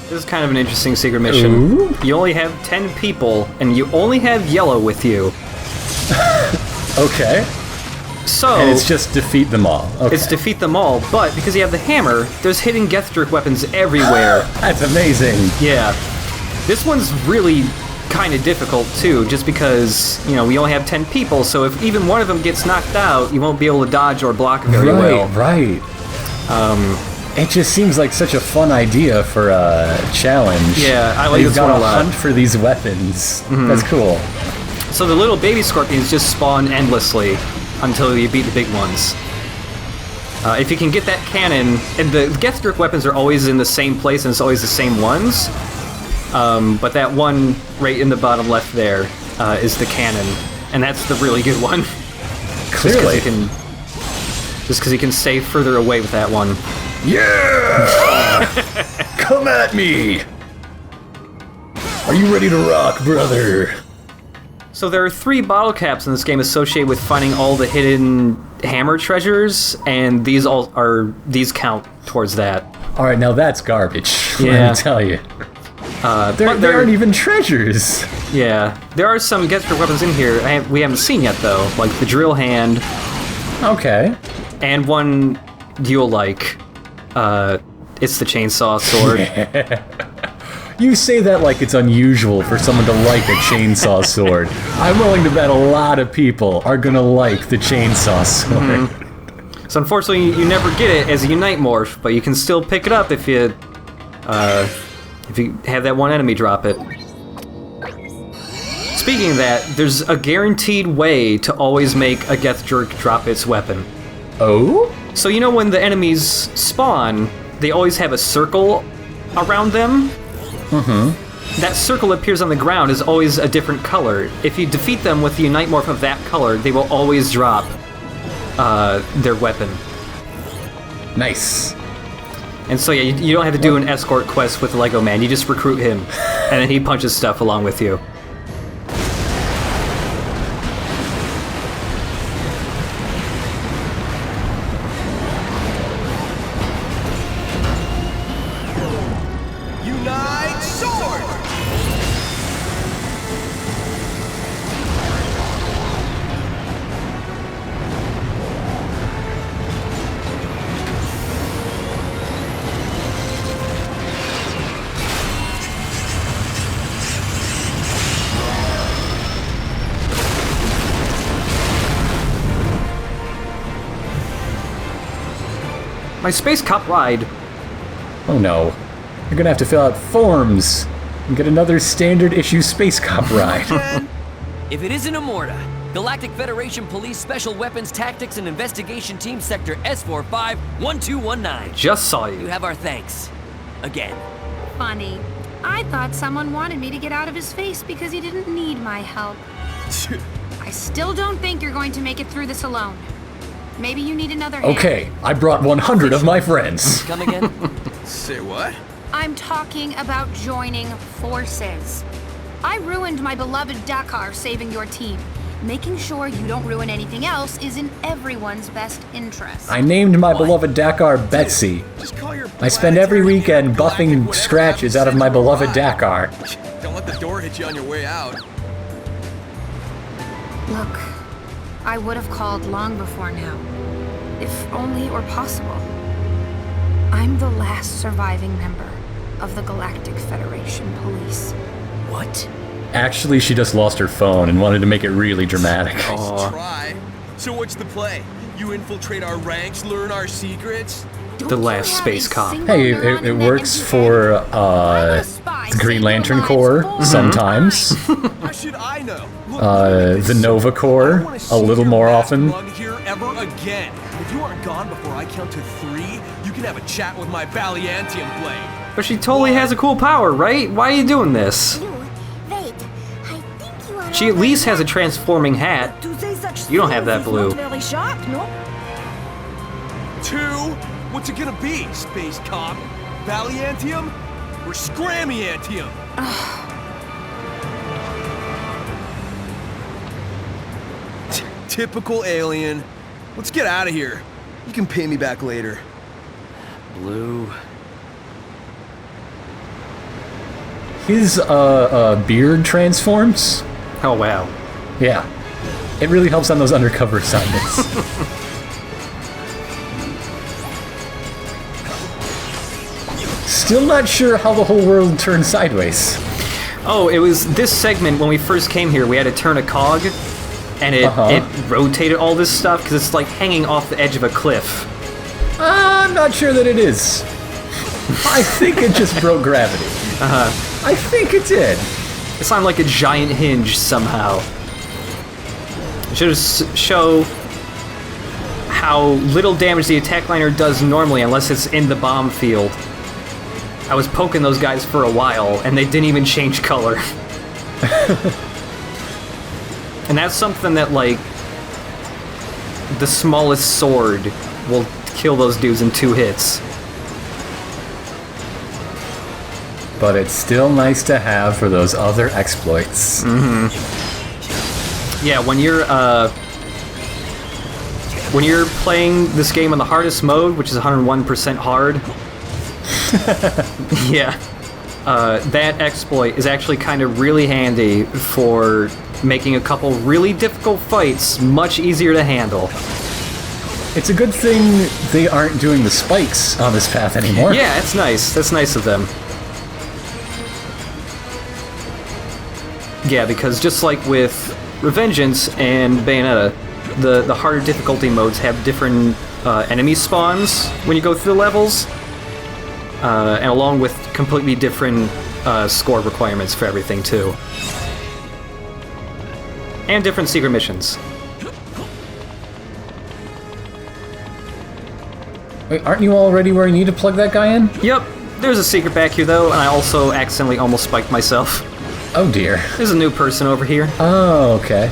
This is kind of an interesting secret mission. Ooh. You only have 10 people, and you only have yellow with you. Okay. So... And it's just defeat them all. Okay. It's defeat them all, but because you have the hammer, there's hidden Gethjerk weapons everywhere. That's amazing. Yeah. This one's really kind of difficult, too, just because, you know, we only have 10 people, so if even one of them gets knocked out, you won't be able to dodge or block very well. Right. It just seems like such a fun idea for a challenge. Yeah, I like this one a lot. You've got to hunt for these weapons. Mm-hmm. That's cool. So the little baby scorpions just spawn endlessly until you beat the big ones. If you can get that cannon, and the Gethjerk weapons are always in the same place and it's always the same ones, but that one right in the bottom left there is the cannon, and that's the really good one. Clearly. Just because you can stay further away with that one. Yeah! Come at me! Are you ready to rock, brother? So there are 3 bottle caps in this game associated with finding all the hidden hammer treasures, and these count towards that. Alright, now that's garbage, Yeah. let me tell you. There aren't even treasures. Yeah, there are some Gethjerk weapons in here we haven't seen yet, though, like the drill hand. Okay. And one you'll like. It's the chainsaw sword. You say that like it's unusual for someone to like a chainsaw sword. I'm willing to bet a lot of people are gonna like the chainsaw sword. Mm-hmm. So unfortunately, you never get it as a Unite morph, but you can still pick it up if you have that one enemy drop it. Speaking of that, there's a guaranteed way to always make a Gethjerk drop its weapon. Oh? So you know when the enemies spawn, they always have a circle around them? Mm-hmm. That circle appears on the ground is always a different color. If you defeat them with the Unite morph of that color, they will always drop their weapon. Nice. And so yeah, you don't have to do an escort quest with Lego Man, you just recruit him, and then he punches stuff along with you. My Space Cop ride. Oh no. You're gonna have to fill out forms and get another standard issue Space Cop ride. If it isn't Immorta, Galactic Federation Police Special Weapons Tactics and Investigation Team Sector S451219. Just saw You you. have our thanks. Again. Funny. I thought someone wanted me to get out of his face because he didn't need my help. I still don't think you're going to make it through this alone. Maybe you need another hand. Okay, I brought 100 of my friends. Come again? Say what? I'm talking about joining forces. I ruined my beloved Dakar saving your team. Making sure you don't ruin anything else is in everyone's best interest. I named my beloved Dakar Betsy. Just call your I spend every weekend Galactic buffing whatever scratches happens out of my to beloved arrive. Dakar. Don't let the door hit you on your way out. Look, I would have called long before now. If only it were possible. I'm the last surviving member of the Galactic Federation Police. What? Actually, she just lost her phone and wanted to make it really dramatic. Nice try. So what's the play? You infiltrate our ranks, learn our secrets? Don't The you last have space a cop. single Hey, neuron it in that works empty for head? I'm a spy the Green saving Lantern lives Corps for sometimes. How should I know? Look, The Nova I Corps wanna a see little your more masked often. lung here ever again. If you aren't gone before I count to 3, you can have a chat with my Valiantium blade. But she totally has a cool power, right? Why are you doing this? Wait, I think you are She at least has a transforming hat. to say such You don't have that things is blue. not very sharp, no? 2? What's it gonna be, space cop? Valiantium or Scrammiantium? Typical alien. Let's get out of here. You can pay me back later. Blue. His beard transforms. Oh, wow. Yeah. It really helps on those undercover assignments. Still not sure how the whole world turned sideways. Oh, it was this segment when we first came here. We had to turn a cog, and it rotated all this stuff because it's like hanging off the edge of a cliff. I'm not sure that it is. I think it just broke gravity. I think it did. It's on like a giant hinge somehow. It should show how little damage the attack liner does normally unless it's in the bomb field. I was poking those guys for a while, and they didn't even change color. And that's something that, like, the smallest sword will kill those dudes in 2 hits. But it's still nice to have for those other exploits. Yeah, when you're playing this game on the hardest mode, which is 101% hard, yeah, that exploit is actually kind of really handy for making a couple really difficult fights much easier to handle. It's a good thing they aren't doing the spikes on this path anymore. Yeah, it's nice. That's nice of them. Yeah, because just like with Revengeance and Bayonetta, the harder difficulty modes have different enemy spawns when you go through the levels, and along with completely different score requirements for everything too. And different secret missions. Wait, aren't you already where you need to plug that guy in? Yep, there's a secret back here though, and I also accidentally almost spiked myself. Oh dear. There's a new person over here. Oh, okay.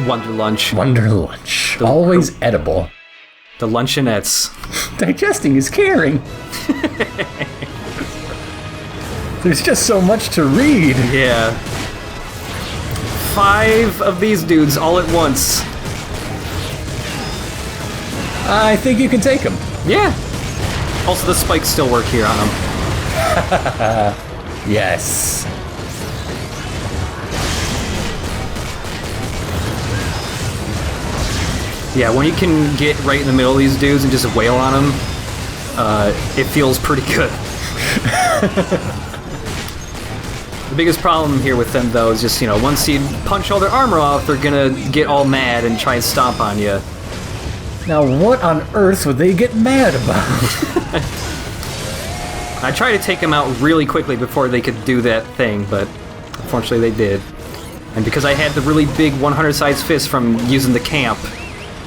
Wonder Lunch. Wonder Lunch. Always edible. The Luncheonettes. Digesting is caring. There's just so much to read. Yeah. 5 of these dudes all at once. I think you can take them. Yeah. Also, the spikes still work here on them. Yes. Yeah, when you can get right in the middle of these dudes and just wail on them, it feels pretty good. The biggest problem here with them, though, is just, once you punch all their armor off, they're gonna get all mad and try and stomp on you. Now, what on earth would they get mad about? I tried to take them out really quickly before they could do that thing, but unfortunately they did. And because I had the really big 100-size fist from using the camp,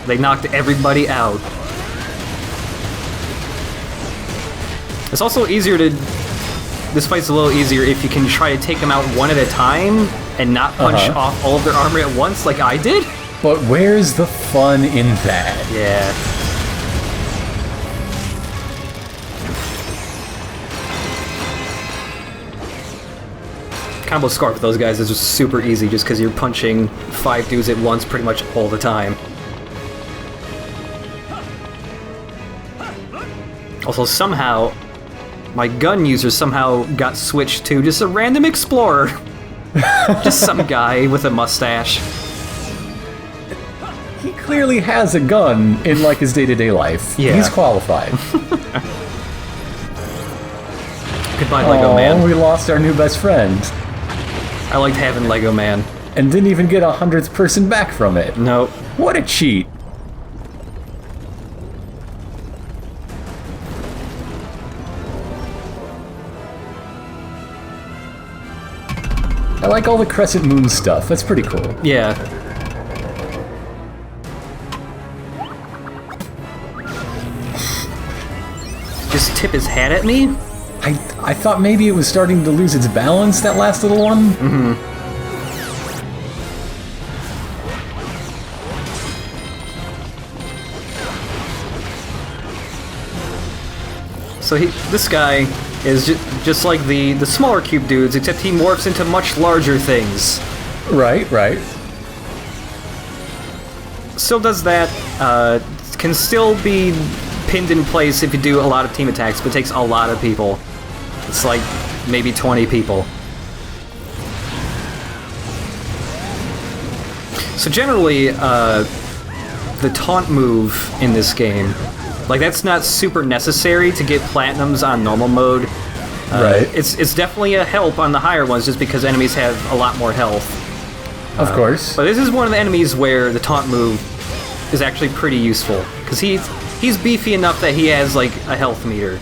they knocked everybody out. It's also easier to... This fight's a little easier if you can try to take them out one at a time and not punch off all of their armor at once like I did. But where's the fun in that? Yeah. Combo scarf with those guys is just super easy just because you're punching 5 dudes at once pretty much all the time. Also, somehow, my gun user somehow got switched to just a random explorer. Just some guy with a mustache. He clearly has a gun in, like, his day-to-day life. Yeah. He's qualified. Goodbye, Lego Man. We lost our new best friend. I liked having Lego Man. And didn't even get 100th person back from it. Nope. What a cheat. I like all the Crescent Moon stuff. That's pretty cool. Yeah. Just tip his hat at me? I thought maybe it was starting to lose its balance, that last little one. Mm-hmm. So this guy is just like the smaller cube dudes, except he morphs into much larger things. Right, right. Still does that, can still be pinned in place if you do a lot of team attacks, but it takes a lot of people. It's like maybe 20 people. So generally, the taunt move in this game, like that's not super necessary to get platinums on normal mode. Right. It's definitely a help on the higher ones just because enemies have a lot more health. Of course. But this is one of the enemies where the taunt move is actually pretty useful because he's beefy enough that he has like a health meter.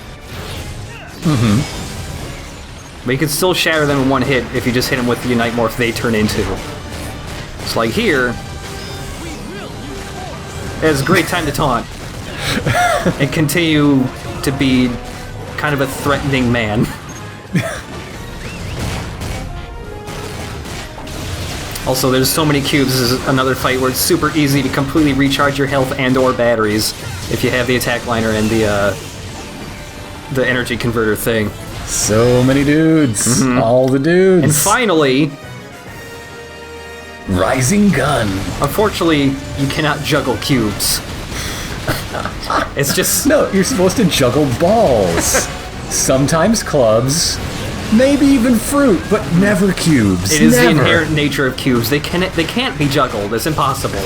But you can still shatter them in one hit if you just hit them with the Unite Morph they turn into. It's like here, it's a great time to taunt and continue to be kind of a threatening man. Also, there's so many cubes. This is another fight where it's super easy to completely recharge your health and/or batteries if you have the attack liner and the energy converter thing. So many dudes. All the dudes. And finally, Rising Gun. unfortunately, you cannot juggle cubes. It's just... No, you're supposed to juggle balls. Sometimes clubs. Maybe even fruit, but never cubes. It is the Never. inherent nature of cubes. They can't be juggled. It's impossible.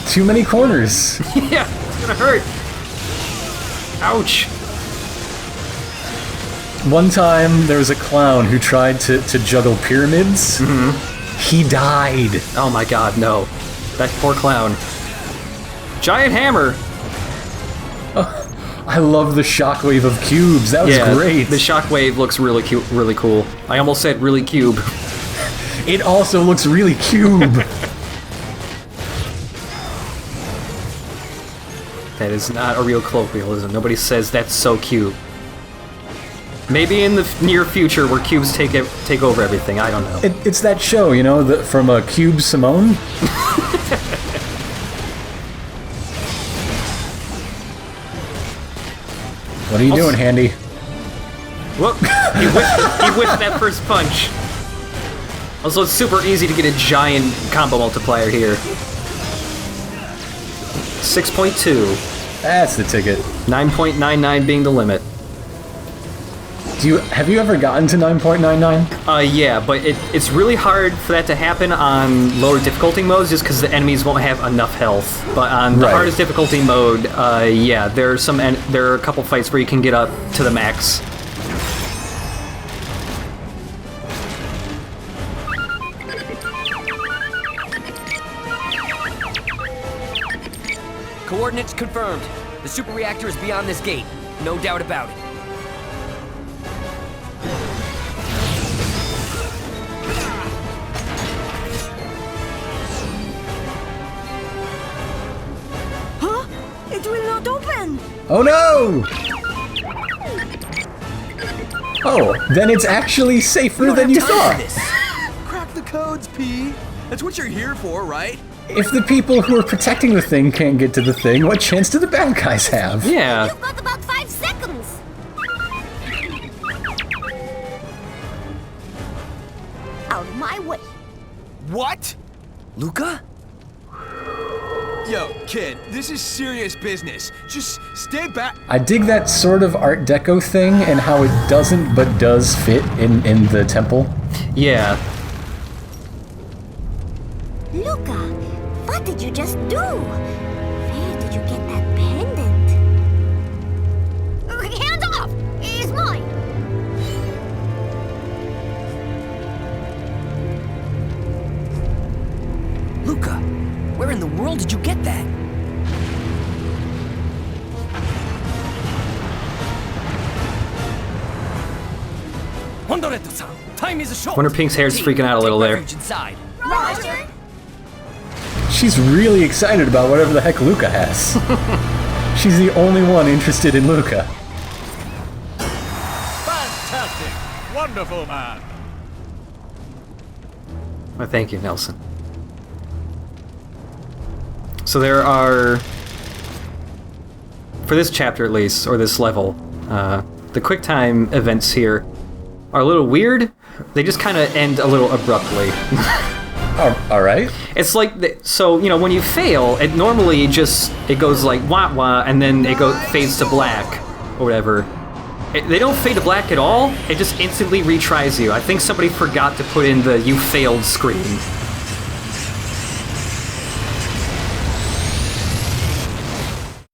Too many corners. Yeah, it's gonna hurt. Ouch. One time, there was a clown who tried to juggle pyramids. He died. Oh my god, no. That poor clown. Giant hammer. I love the shockwave of cubes. That was great. The shockwave looks really cute, really cool. I almost said really cube. It also looks really cube. That is not a real colloquialism. Nobody says that's so cute. Maybe in the near future where cubes take over everything. I don't know. It's that show, you know, from Cube Simone. What are you doing, Handy? Whoop! He whiffed that first punch. Also, it's super easy to get a giant combo multiplier here. 6.2. That's the ticket. 9.99 being the limit. Have you ever gotten to 9.99? Yeah, but it's really hard for that to happen on lower difficulty modes just because the enemies won't have enough health. But on the hardest difficulty mode, yeah, there are a couple fights where you can get up to the max. Coordinates confirmed. The super reactor is beyond this gate. No doubt about it. It will not open! Oh no! Oh, then it's actually safer than you thought. Crack the codes, P. That's what you're here for, right? If the people who are protecting the thing can't get to the thing, what chance do the bad guys have? Yeah. You've got about 5 seconds! Out of my way! What? Luca? Yo, kid, this is serious business. Just stay back. I dig that sort of Art Deco thing and how it doesn't but does fit in the temple. Yeah. Luca, what did you just do? Where did you get that pendant? Hands off! It's mine! Luca, where in the world did you get that? Hondoretto-san, time is short. Wonder Pink's hair's freaking out a little there. Inside. Roger! She's really excited about whatever the heck Luca has. She's the only one interested in Luca. Fantastic! Wonderful, man! Well, thank you, Nelson. So there are, for this chapter at least, or this level, the QuickTime events here are a little weird. They just kind of end a little abruptly. All right. It's like, so, you know, when you fail, it normally it goes like wah wah, and then it fades to black, or whatever. They don't fade to black at all, it just instantly retries you. I think somebody forgot to put in the you failed screen.